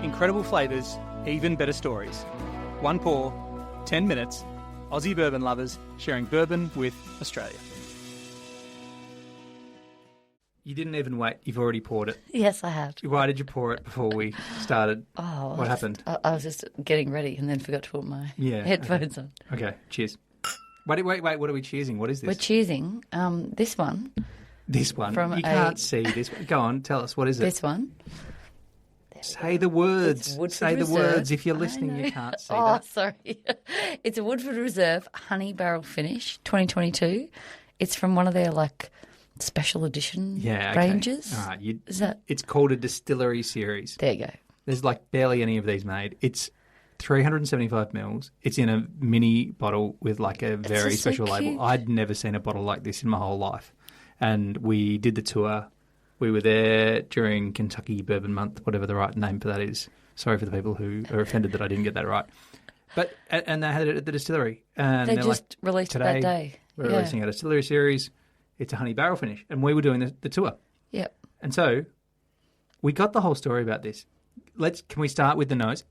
Incredible flavours, even better stories. One pour, 10 minutes, Aussie bourbon lovers sharing bourbon with Australia. You didn't even wait. You've already poured it. Yes, I have. Why did you pour it before we started? Oh, what happened? I was just getting ready and then forgot to put my headphones on. Okay, cheers. Wait. What are we cheersing? What is this? We're cheersing this one. This one? You can't see this one. Go on, tell us. What is it? This one. Say the words. Say the Reserve. words. If you're listening, you can't see that. Oh, sorry. It's a Woodford Reserve Honey Barrel Finish 2022. It's from one of their, special edition ranges. All right. Is that? It's called a Distillery Series. There you go. There's barely any of these made. It's 375 mils. It's in a mini bottle with a very special label. I'd never seen a bottle like this in my whole life. And we did the tour. We were there during Kentucky Bourbon Month, whatever the right name for that is. Sorry for the people who are offended that I didn't get that right. And they had it at the distillery. And they just released it that day. We're releasing a Distillery Series. It's a honey barrel finish. And we were doing the tour. Yep. And so we got the whole story about this. Can we start with the nose?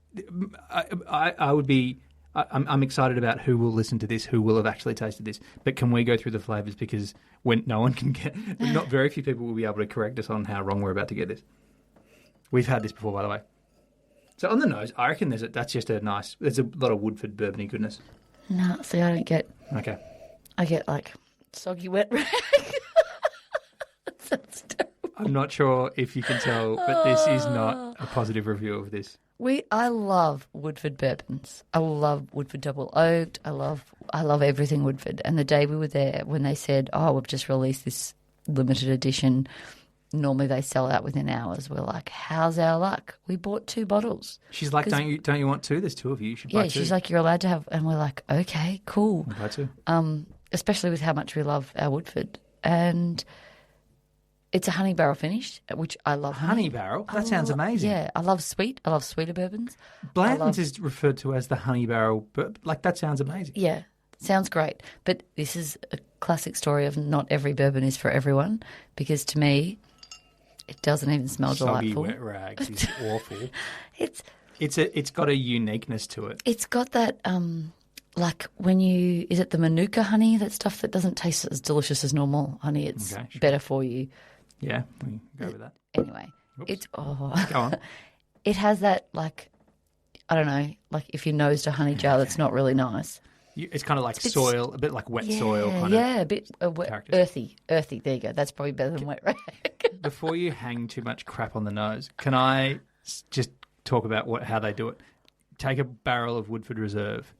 I'm excited about who will listen to this, who will have actually tasted this. But can we go through the flavours, because when no one can not very few people will be able to correct us on how wrong we're about to get this. We've had this before, by the way. So on the nose, I reckon there's a lot of Woodford bourbony goodness. No, see, I don't get. Okay. I get soggy wet rag. That's terrible. I'm not sure if you can tell, but this is not a positive review of this. I love Woodford bourbons. I love Woodford double oaked. I love everything Woodford. And the day we were there, when they said, "Oh, we've just released this limited edition," normally they sell out within hours. We're like, "How's our luck?" We bought 2 bottles. She's like, "Don't you want 2? There's 2 of you. You should buy 2." Yeah, she's like, "You're allowed to have," and we're like, "Okay, cool." I'll buy 2. Especially with how much we love our Woodford, and it's a honey barrel finish, which I love. Honey barrel? That sounds amazing. Yeah, I love sweet. I love sweeter bourbons. Blanton's is referred to as the honey barrel, but that sounds amazing. Yeah, sounds great. But this is a classic story of not every bourbon is for everyone, because to me, it doesn't even smell Soggy delightful. Wet rags is awful. It's got a uniqueness to it. It's got that is it the Manuka honey? That stuff that doesn't taste as delicious as normal honey. It's better for you. Yeah, we can go with that. Anyway, Oops. Go on. It has that I don't know, if you nosed a honey jar that's not really nice. It's kind of like soil, a bit like wet soil. A bit earthy. Earthy, there you go. That's probably better than wet rag. Before you hang too much crap on the nose, can I just talk about how they do it? Take a barrel of Woodford Reserve,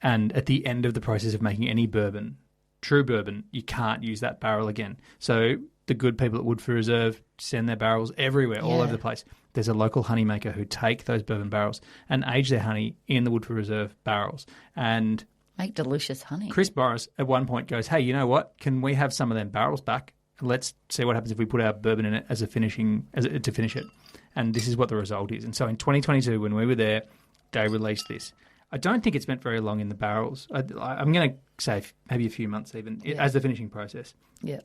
and at the end of the process of making any bourbon, true bourbon, you can't use that barrel again. So the good people at Woodford Reserve send their barrels everywhere, all over the place. There's a local honey maker who take those bourbon barrels and age their honey in the Woodford Reserve barrels and make delicious honey. Chris Morris at one point goes, "Hey, you know what? Can we have some of them barrels back? Let's see what happens if we put our bourbon in it to finish it." And this is what the result is. And so in 2022, when we were there, they released this. I don't think it's spent very long in the barrels. I'm going to say maybe a few months even as the finishing process. Yeah.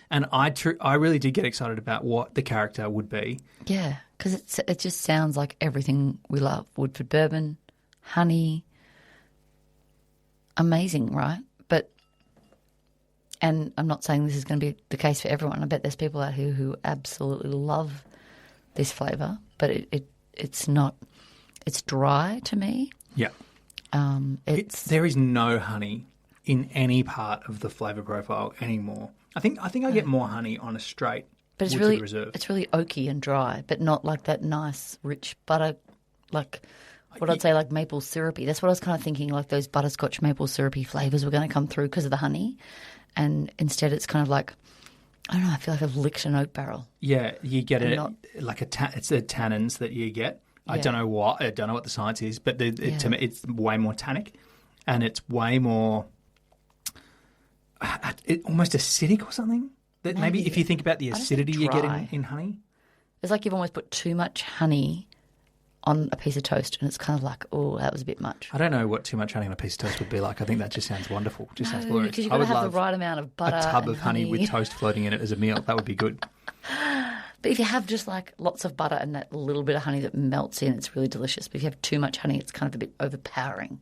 And I really did get excited about what the character would be. Yeah, because it just sounds like everything we love. Woodford bourbon, honey, amazing, right? And I'm not saying this is going to be the case for everyone. I bet there's people out here who absolutely love this flavour, but it's not. It's dry to me. Yeah. There is no honey in any part of the flavour profile anymore. I think I get more honey on a straight Woodford Reserve. It's really oaky and dry, but not like that nice, rich butter, I'd say maple syrupy. That's what I was kind of thinking, like those butterscotch maple syrupy flavours were going to come through because of the honey. And instead it's kind of I don't know, I feel like I've licked an oak barrel. Yeah, you get it's the tannins that you get. Yeah. I don't know what the science is, but to me it's way more tannic and it's way more almost acidic or something. Maybe if you think about the acidity you get in honey. It's like you've almost put too much honey on a piece of toast and it's kind of like, oh, that was a bit much. I don't know what too much honey on a piece of toast would be like. I think that just sounds wonderful. Sounds glorious. Because you've got to have the right amount of butter. A tub of honey with toast floating in it as a meal. That would be good. But if you have just like lots of butter and that little bit of honey that melts in, it's really delicious. But if you have too much honey, it's kind of a bit overpowering.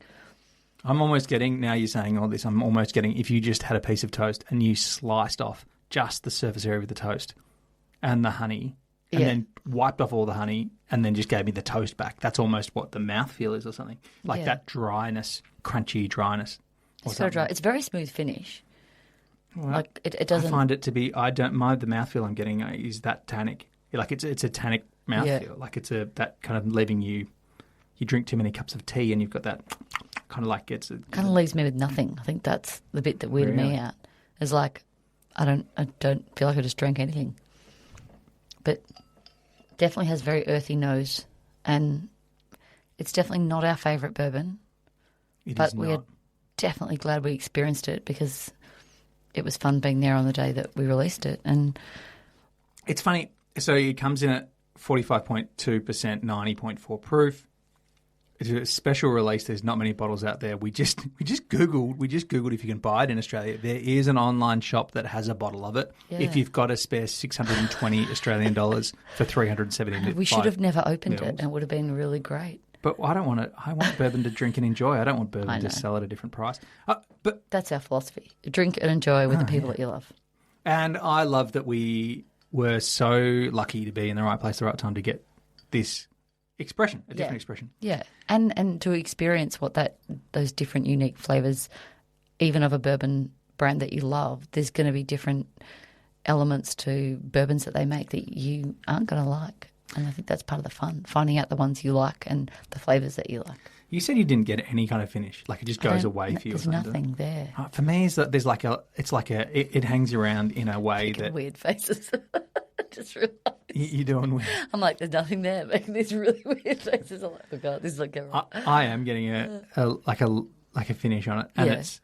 I'm almost getting, now you're saying all this, I'm almost getting, if you just had a piece of toast and you sliced off just the surface area of the toast and the honey and then wiped off all the honey and then just gave me the toast back, that's almost what the mouthfeel is or something. Like that dryness, crunchy dryness. It's so dry. It's a very smooth finish. Well, like it doesn't. I find it to be. I don't mind the mouthfeel I'm getting is that tannic. Like it's a tannic mouthfeel. Like it's that kind of leaving you. You drink too many cups of tea and you've got that kind of like kind of leaves me with nothing. I think that's the bit that weirded me out. Is like I don't feel like I just drank anything. But definitely has very earthy nose, and it's definitely not our favourite bourbon. But we are definitely glad we experienced it because it was fun being there on the day that we released it. And it's funny. So it comes in at 45.2%, 90.4 proof. It's a special release. There's not many bottles out there. We just googled if you can buy it in Australia. There is an online shop that has a bottle of it. Yeah. If you've got a spare 620 Australian dollars for 370. We should have never opened it, and it would have been really great. But I don't want it. I want bourbon to drink and enjoy. I don't want bourbon to sell at a different price. But that's our philosophy. Drink and enjoy with the people that you love. And I love that we were so lucky to be in the right place at the right time to get this expression, a different expression. Yeah, and to experience what those different unique flavours, even of a bourbon brand that you love, there's going to be different elements to bourbons that they make that you aren't going to like. And I think that's part of the fun, finding out the ones you like and the flavours that you like. You said you didn't get any kind of finish, like it just goes away for you. There's nothing there. For me, is that there's like it hangs around in a way that weird faces. Just realised. You're doing weird. I'm like, there's nothing there, making these really weird faces. I'm like, oh God, this is like I am getting a finish on it, and it's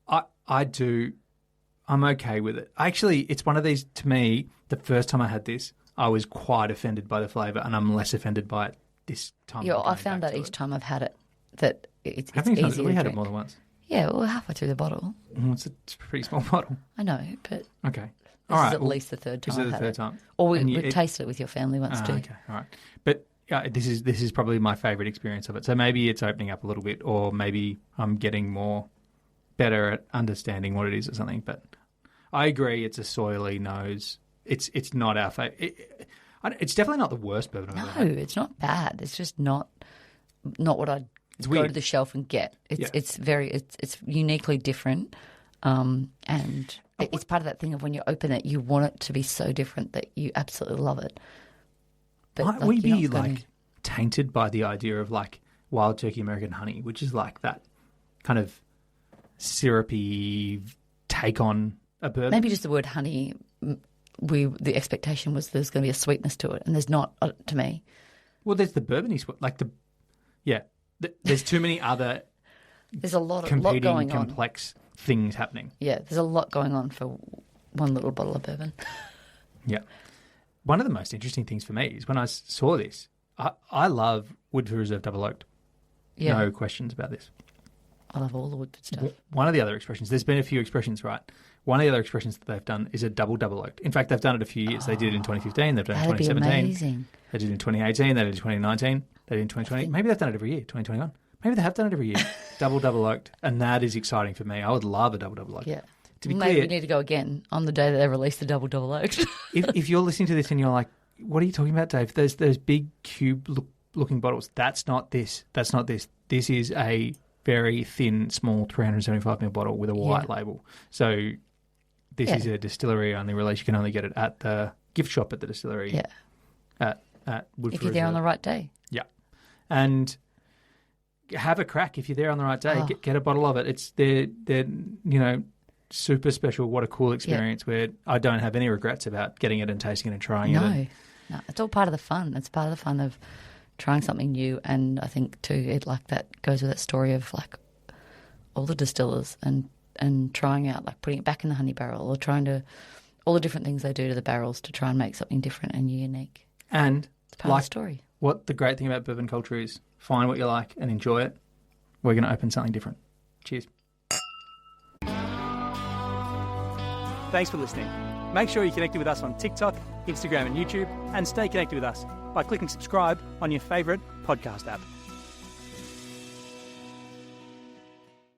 I'm okay with it. Actually, it's one of these, to me, the first time I had this, I was quite offended by the flavour, and I'm less offended by it this time. Yeah, I found that each time I've had it, that it's easy. We had it more than once. Yeah, well, halfway through the bottle. It's a pretty small bottle. I know, but okay. This is at least the third time. This is the third time. Or we tasted it with your family once too. Okay, all right. But this is probably my favourite experience of it. So maybe it's opening up a little bit, or maybe I'm getting better at understanding what it is or something. But I agree, it's a soily nose. It's not our favourite. It's definitely not the worst bourbon I've ever had. No, it's not bad. It's just not what I'd go to the shelf and get. It's uniquely different, and it's part of that thing of when you open it, you want it to be so different that you absolutely love it. But might we be tainted by the idea of like wild turkey American honey, which is like that kind of syrupy take on a bourbon? Maybe just the word honey. The expectation was there's going to be a sweetness to it, and there's not to me. Well, there's the bourbony sweet, there's too many other. There's a lot competing, going complex things happening. Yeah, there's a lot going on for one little bottle of bourbon. Yeah, one of the most interesting things for me is when I saw this. I love Woodford Reserve Double Oaked. Yeah. No questions about this. I love all the Woodford stuff. One of the other expressions, there's been a few expressions, right? One of the other expressions that they've done is a double oaked. In fact, they've done it a few years. They did it in 2015. They've done it in 2017. That'd be amazing. They did it in 2018. They did it in 2019. They did it in 2020. Maybe they've done it every year. 2021. Maybe they have done it every year. double oaked, and that is exciting for me. I would love a double oaked. Yeah. To be Maybe clear, we need to go again on the day that they release the double oaked. if you're listening to this and you're like, "What are you talking about, Dave?" There's those big cube looking bottles. That's not this. That's not this. This is a very thin, small 375ml bottle with a white label. So this is a distillery only release. You can only get it at the gift shop at the distillery. Yeah. At Woodford if you're there on the right day. Yeah. And have a crack if you're there on the right day. Get a bottle of it. It's they're super special. What a cool experience where I don't have any regrets about getting it and tasting it and trying it. No, it's all part of the fun. It's part of the fun of trying something new, and I think too it like that goes with that story of like all the distillers and trying out like putting it back in the honey barrel or trying to all the different things they do to the barrels to try and make something different and unique. And it's part of the story. What the great thing about bourbon culture is, find what you like and enjoy it. We're going to open something different. Cheers. Thanks for listening. Make sure you're connected with us on TikTok, Instagram and YouTube, and stay connected with us by clicking subscribe on your favourite podcast app.